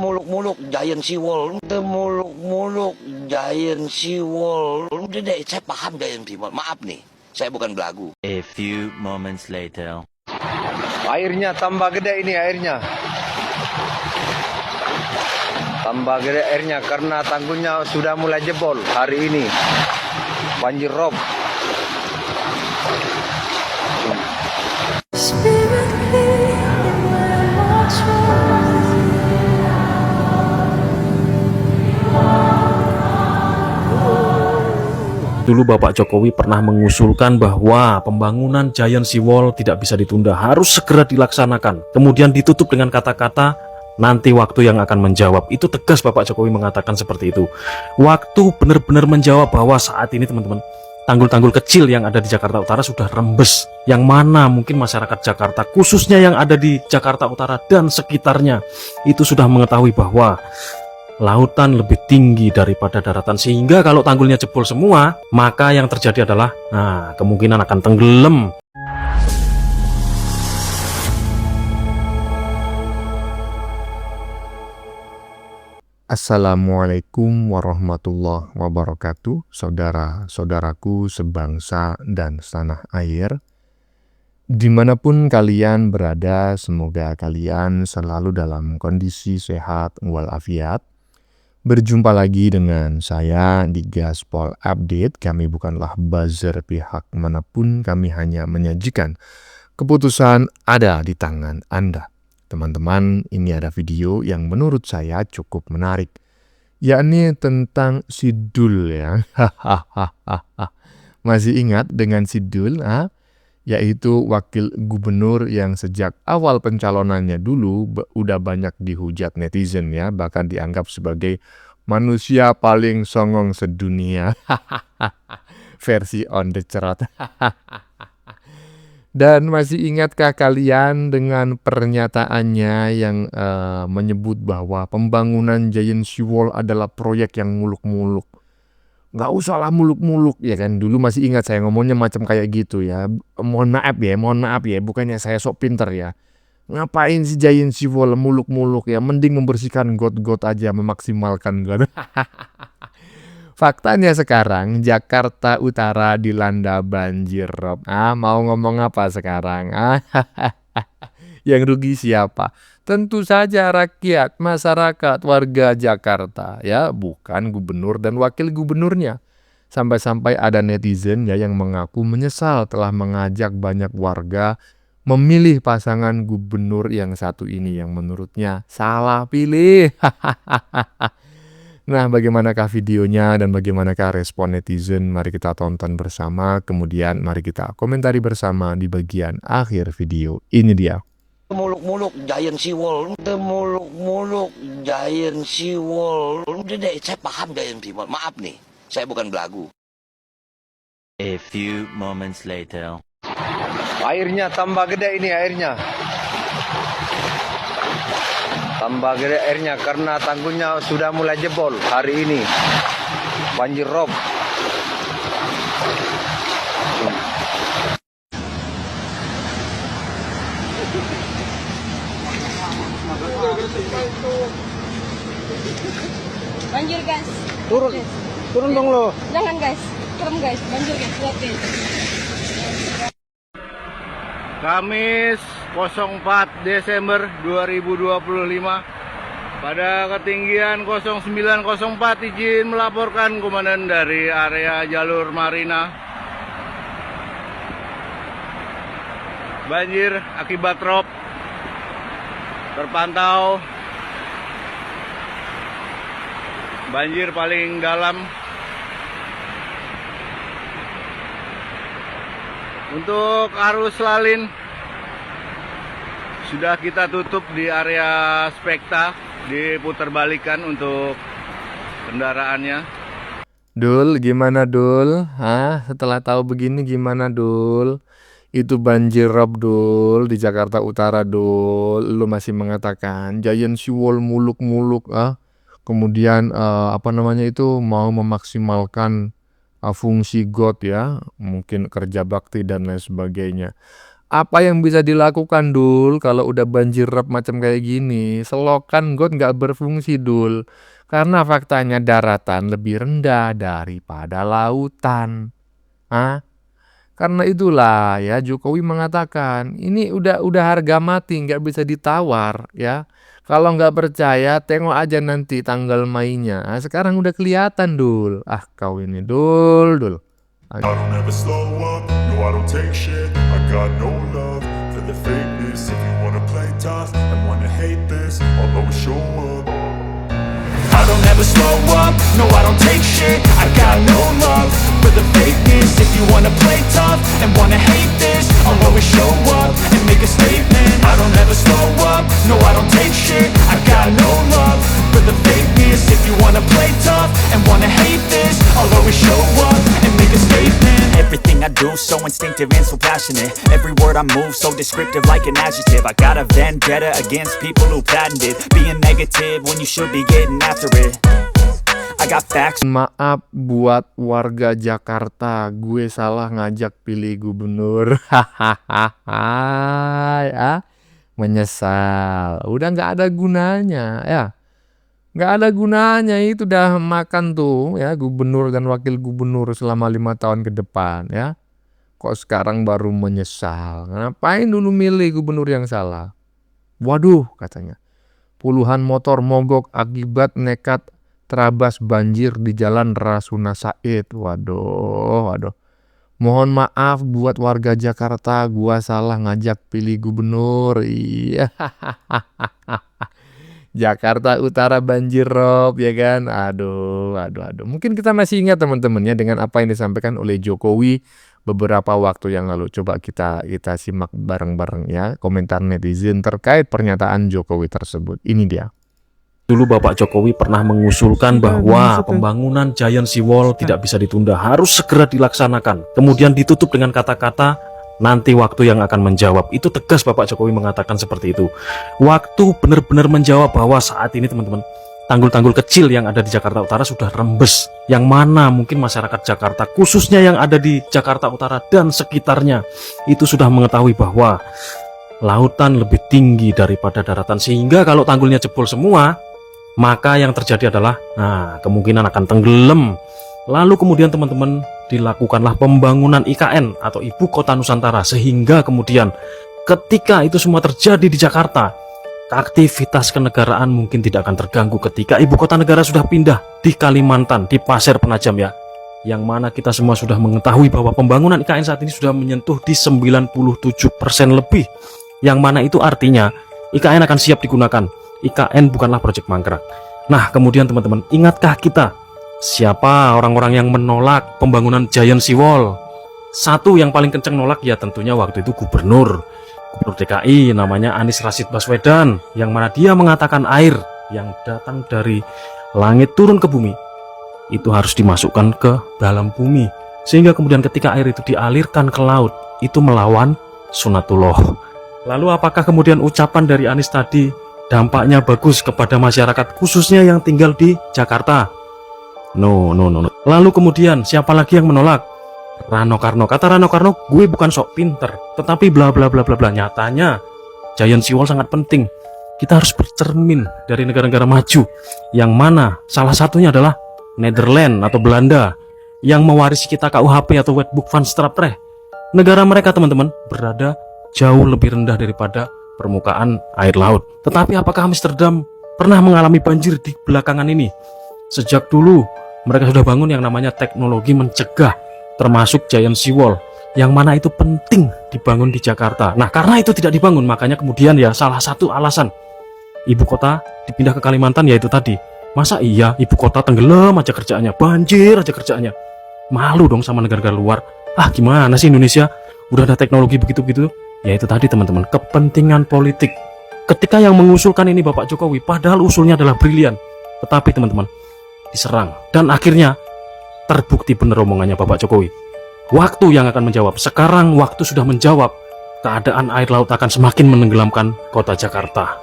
muluk-muluk giant seawall, muluk-muluk giant seawall. Udah, saya paham giant seawall. Maaf nih, saya bukan belagu. A few moments later. Airnya tambah gede ini airnya. Tambah gede airnya karena tanggulnya sudah mulai jebol hari ini. Banjir rob. Dulu Bapak Jokowi pernah mengusulkan bahwa pembangunan Giant Seawall tidak bisa ditunda, harus segera dilaksanakan. Kemudian ditutup dengan kata-kata, nanti waktu yang akan menjawab. Itu tegas Bapak Jokowi mengatakan seperti itu. Waktu benar-benar menjawab bahwa saat ini teman-teman, tanggul-tanggul kecil yang ada di Jakarta Utara sudah rembes. Yang mana mungkin masyarakat Jakarta, khususnya yang ada di Jakarta Utara dan sekitarnya, itu sudah mengetahui bahwa lautan lebih tinggi daripada daratan, sehingga kalau tanggulnya jebol semua, maka yang terjadi adalah kemungkinan akan tenggelam. Assalamualaikum warahmatullahi wabarakatuh, saudara-saudaraku sebangsa dan setanah air. Dimanapun kalian berada, semoga kalian selalu dalam kondisi sehat walafiat. Berjumpa lagi dengan saya di Gaspol Update. Kami bukanlah buzzer pihak manapun, kami hanya menyajikan keputusan ada di tangan Anda. Teman-teman, ini ada video yang menurut saya cukup menarik, yakni tentang Sidul ya. Masih ingat dengan Sidul? Yaitu wakil gubernur yang sejak awal pencalonannya dulu udah banyak dihujat netizen ya, bahkan dianggap sebagai manusia paling songong sedunia. Versi on the trot. Dan masih ingatkah kalian dengan pernyataannya yang menyebut bahwa pembangunan Giant Seawall adalah proyek yang muluk-muluk? Nggak usah lah muluk-muluk ya kan. Dulu masih ingat saya ngomongnya macam kayak gitu ya. Mohon maaf ya, bukannya saya sok pinter ya. Ngapain si Giant Seawall muluk-muluk ya, mending membersihkan got-got aja, memaksimalkan got. Faktanya sekarang Jakarta Utara dilanda banjir rob. Mau ngomong apa sekarang? Yang rugi siapa? Tentu saja rakyat, masyarakat, warga Jakarta ya, bukan gubernur dan wakil gubernurnya. Sampai-sampai ada netizen ya yang mengaku menyesal telah mengajak banyak warga memilih pasangan gubernur yang satu ini yang menurutnya salah pilih. Nah, bagaimanakah videonya dan bagaimanakah respon netizen? Mari kita tonton bersama, kemudian mari kita komentari bersama di bagian akhir video. Ini dia. Muluk-muluk giant seawall, muluk-muluk giant seawall. Udah, saya paham giant seawall. Maaf nih, saya bukan belagu. A few moments later. Airnya tambah gede ini airnya. Tambah gede airnya karena tanggulnya sudah mulai jebol hari ini. Banjir rob. Banjir guys. Turun dong lo. Jangan guys. Turun guys. Banjir guys. Lihatin. Kamis 04 Desember 2025 pada ketinggian 0904 izin melaporkan komandan dari area jalur Marina. Banjir akibat rob terpantau. Banjir paling dalam. Untuk arus lalin sudah kita tutup di area Spekta, diputerbalikan untuk kendaraannya. Dul, gimana Dul? Setelah tahu begini gimana Dul? Itu banjir rob Dul di Jakarta Utara Dul. Lu masih mengatakan Giant Seawall muluk-muluk Kemudian mau memaksimalkan fungsi got ya, mungkin kerja bakti dan lain sebagainya. Apa yang bisa dilakukan Dul kalau udah banjir rob macam kayak gini? Selokan got nggak berfungsi Dul. Karena faktanya daratan lebih rendah daripada lautan. Ah, karena itulah ya Jokowi mengatakan ini udah harga mati nggak bisa ditawar ya. Kalau nggak percaya tengok aja nanti tanggal mainnya. Ah, sekarang udah kelihatan Dul. Ah kau ini Dul. I don't ever slow up, no I don't take shit. I got no love for the fakeness. If you wanna play tough and wanna hate this, I'll always show up. I don't ever slow up, no I don't take shit. I got no love for the fakeness. If you wanna play tough and wanna hate this, I'll always show up and make a statement. I don't ever slow up, no I don't take shit. I got no love for the fakeness. If you wanna play tough and wanna hate this, I'll always show up and make a statement. Everything I do so instinctive and so passionate. Every word I move so descriptive like an adjective. I got a vendetta against people who patented being negative when you should be getting after it. I got facts. Maaf buat warga Jakarta, gue salah ngajak pilih gubernur. Hahaha, ya. Menyesal. Udah nggak ada gunanya, ya. Nggak ada gunanya itu udah makan tuh ya gubernur dan wakil gubernur selama 5 tahun ke depan ya. Kok sekarang baru menyesal? Ngapain dulu milih gubernur yang salah? Waduh katanya. Puluhan motor mogok akibat nekat terabas banjir di Jalan Rasuna Said. Waduh. Mohon maaf buat warga Jakarta, gua salah ngajak pilih gubernur. Iya. Jakarta Utara banjir rob ya kan. Aduh. Mungkin kita masih ingat teman-teman ya dengan apa yang disampaikan oleh Jokowi beberapa waktu yang lalu. Coba kita simak bareng-bareng ya komentar netizen terkait pernyataan Jokowi tersebut. Ini dia. Dulu Bapak Jokowi pernah mengusulkan bahwa pembangunan Giant Sea Wall tidak bisa ditunda, harus segera dilaksanakan. Kemudian ditutup dengan kata-kata nanti waktu yang akan menjawab. Itu tegas Bapak Jokowi mengatakan seperti itu. Waktu benar-benar menjawab bahwa saat ini teman-teman, tanggul-tanggul kecil yang ada di Jakarta Utara sudah rembes. Yang mana mungkin masyarakat Jakarta, khususnya yang ada di Jakarta Utara dan sekitarnya, itu sudah mengetahui bahwa lautan lebih tinggi daripada daratan. Sehingga kalau tanggulnya jebol semua, maka yang terjadi adalah kemungkinan akan tenggelam. Lalu kemudian teman-teman dilakukanlah pembangunan IKN atau Ibu Kota Nusantara, sehingga kemudian ketika itu semua terjadi di Jakarta, aktivitas kenegaraan mungkin tidak akan terganggu ketika ibu kota negara sudah pindah di Kalimantan, di Pasir Penajam ya, yang mana kita semua sudah mengetahui bahwa pembangunan IKN saat ini sudah menyentuh di 97% lebih, yang mana itu artinya IKN akan siap digunakan. IKN bukanlah proyek mangkrak. Nah kemudian teman-teman, ingatkah kita siapa orang-orang yang menolak pembangunan Giant Sea Wall? Satu yang paling kencang nolak ya tentunya waktu itu Gubernur DKI namanya Anies Rashid Baswedan, yang mana dia mengatakan air yang datang dari langit turun ke bumi itu harus dimasukkan ke dalam bumi, sehingga kemudian ketika air itu dialirkan ke laut itu melawan sunatullah. Lalu apakah kemudian ucapan dari Anies tadi dampaknya bagus kepada masyarakat khususnya yang tinggal di Jakarta? No. Lalu kemudian siapa lagi yang menolak? Rano Karno. Kata Rano Karno, gue bukan sok pinter, tetapi bla bla bla bla bla. Nyatanya Giant Sea Wall sangat penting. Kita harus bercermin dari negara-negara maju, yang mana salah satunya adalah Netherlands atau Belanda, yang mewarisi kita KUHP atau Wetboek van Strafrecht. Negara mereka teman-teman berada jauh lebih rendah daripada permukaan air laut. Tetapi apakah Amsterdam pernah mengalami banjir di belakangan ini? Sejak dulu mereka sudah bangun yang namanya teknologi mencegah, termasuk Giant Sea Wall, yang mana itu penting dibangun di Jakarta. Nah karena itu tidak dibangun, makanya kemudian ya salah satu alasan ibu kota dipindah ke Kalimantan yaitu tadi. Masa iya ibu kota tenggelam aja kerjaannya, banjir aja kerjaannya, malu dong sama negara-negara luar. Gimana sih Indonesia udah ada teknologi begitu-begitu? Ya itu tadi teman-teman, kepentingan politik. Ketika yang mengusulkan ini Bapak Jokowi, padahal usulnya adalah brilian, tetapi teman-teman diserang, dan akhirnya terbukti benar omongannya Bapak Jokowi. Waktu yang akan menjawab. Sekarang waktu sudah menjawab. Keadaan air laut akan semakin menenggelamkan kota Jakarta.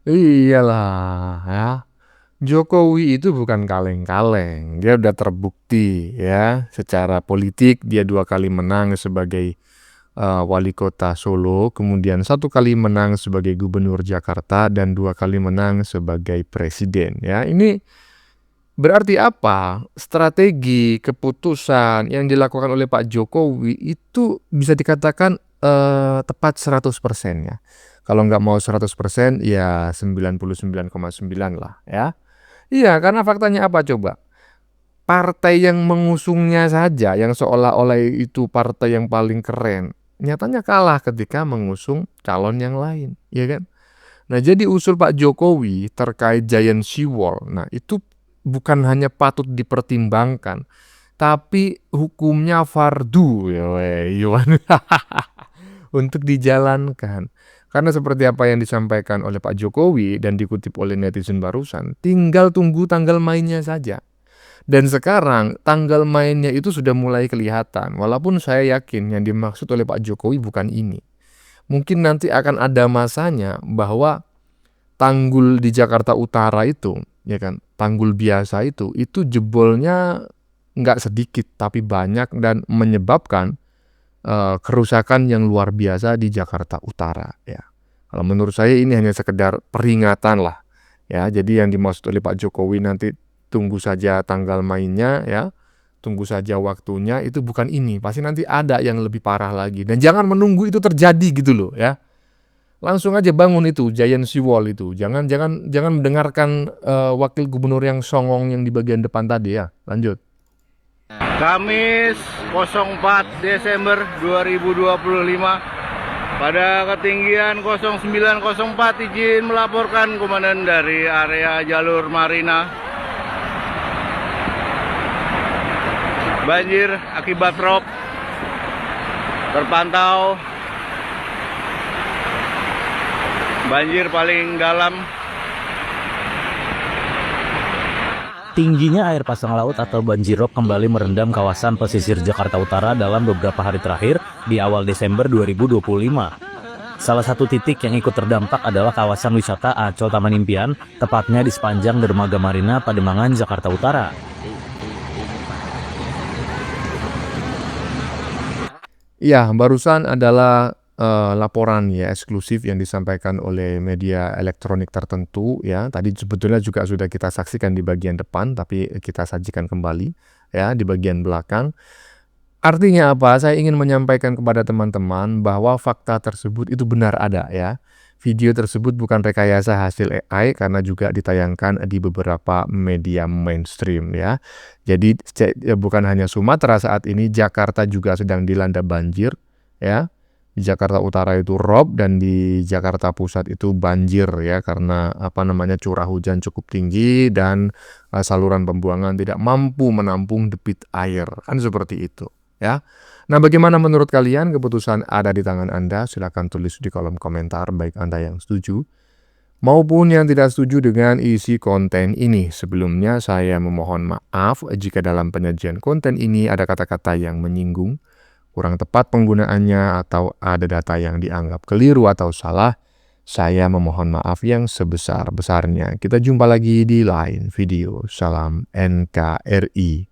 Iyalah ya. Jokowi itu bukan kaleng-kaleng. Dia udah terbukti ya. Secara politik dia 2 kali menang sebagai wali kota Solo, kemudian 1 kali menang sebagai gubernur Jakarta dan 2 kali menang sebagai presiden. Ya, ini berarti apa? Strategi keputusan yang dilakukan oleh Pak Jokowi itu bisa dikatakan tepat 100% ya. Kalau nggak mau 100% ya 99,9 lah ya. Iya, karena faktanya apa coba? Partai yang mengusungnya saja, yang seolah-olah itu partai yang paling keren, nyatanya kalah ketika mengusung calon yang lain, ya kan? Nah, jadi usul Pak Jokowi terkait Giant Sea Wall, nah itu bukan hanya patut dipertimbangkan, tapi hukumnya fardu ya Yohan, untuk dijalankan. Karena seperti apa yang disampaikan oleh Pak Jokowi dan dikutip oleh netizen barusan, tinggal tunggu tanggal mainnya saja. Dan sekarang tanggal mainnya itu sudah mulai kelihatan, walaupun saya yakin yang dimaksud oleh Pak Jokowi bukan ini. Mungkin nanti akan ada masanya bahwa tanggul di Jakarta Utara itu, ya kan, tanggul biasa itu jebolnya nggak sedikit tapi banyak dan menyebabkan kerusakan yang luar biasa di Jakarta Utara. Ya, kalau menurut saya ini hanya sekedar peringatan lah. Ya, jadi yang dimaksud oleh Pak Jokowi nanti tunggu saja tanggal mainnya ya, tunggu saja waktunya, itu bukan ini. Pasti nanti ada yang lebih parah lagi. Dan jangan menunggu itu terjadi gitu loh ya. Langsung aja bangun itu Giant Sea Wall itu. Jangan mendengarkan wakil gubernur yang songong yang di bagian depan tadi ya. Lanjut. Kamis 04 Desember 2025 pada ketinggian 0904 izin melaporkan komandan dari area jalur Marina. Banjir akibat rob terpantau, banjir paling dalam. Tingginya air pasang laut atau banjirop kembali merendam kawasan pesisir Jakarta Utara dalam beberapa hari terakhir di awal Desember 2025. Salah satu titik yang ikut terdampak adalah kawasan wisata Ancol Taman Impian, tepatnya di sepanjang dermaga Marina Pademangan, Jakarta Utara. Ya, barusan adalah laporan ya eksklusif yang disampaikan oleh media elektronik tertentu ya. Tadi sebetulnya juga sudah kita saksikan di bagian depan, tapi kita sajikan kembali ya di bagian belakang. Artinya apa? Saya ingin menyampaikan kepada teman-teman bahwa fakta tersebut itu benar ada ya. Video tersebut bukan rekayasa hasil AI karena juga ditayangkan di beberapa media mainstream ya. Jadi bukan hanya Sumatera saat ini, Jakarta juga sedang dilanda banjir ya. Di Jakarta Utara itu rob dan di Jakarta Pusat itu banjir ya karena curah hujan cukup tinggi dan saluran pembuangan tidak mampu menampung debit air. Kan seperti itu ya. Nah, bagaimana menurut kalian? Keputusan ada di tangan Anda. Silakan tulis di kolom komentar baik Anda yang setuju maupun yang tidak setuju dengan isi konten ini. Sebelumnya saya memohon maaf jika dalam penyajian konten ini ada kata-kata yang menyinggung, kurang tepat penggunaannya, atau ada data yang dianggap keliru atau salah. Saya memohon maaf yang sebesar-besarnya. Kita jumpa lagi di lain video. Salam NKRI.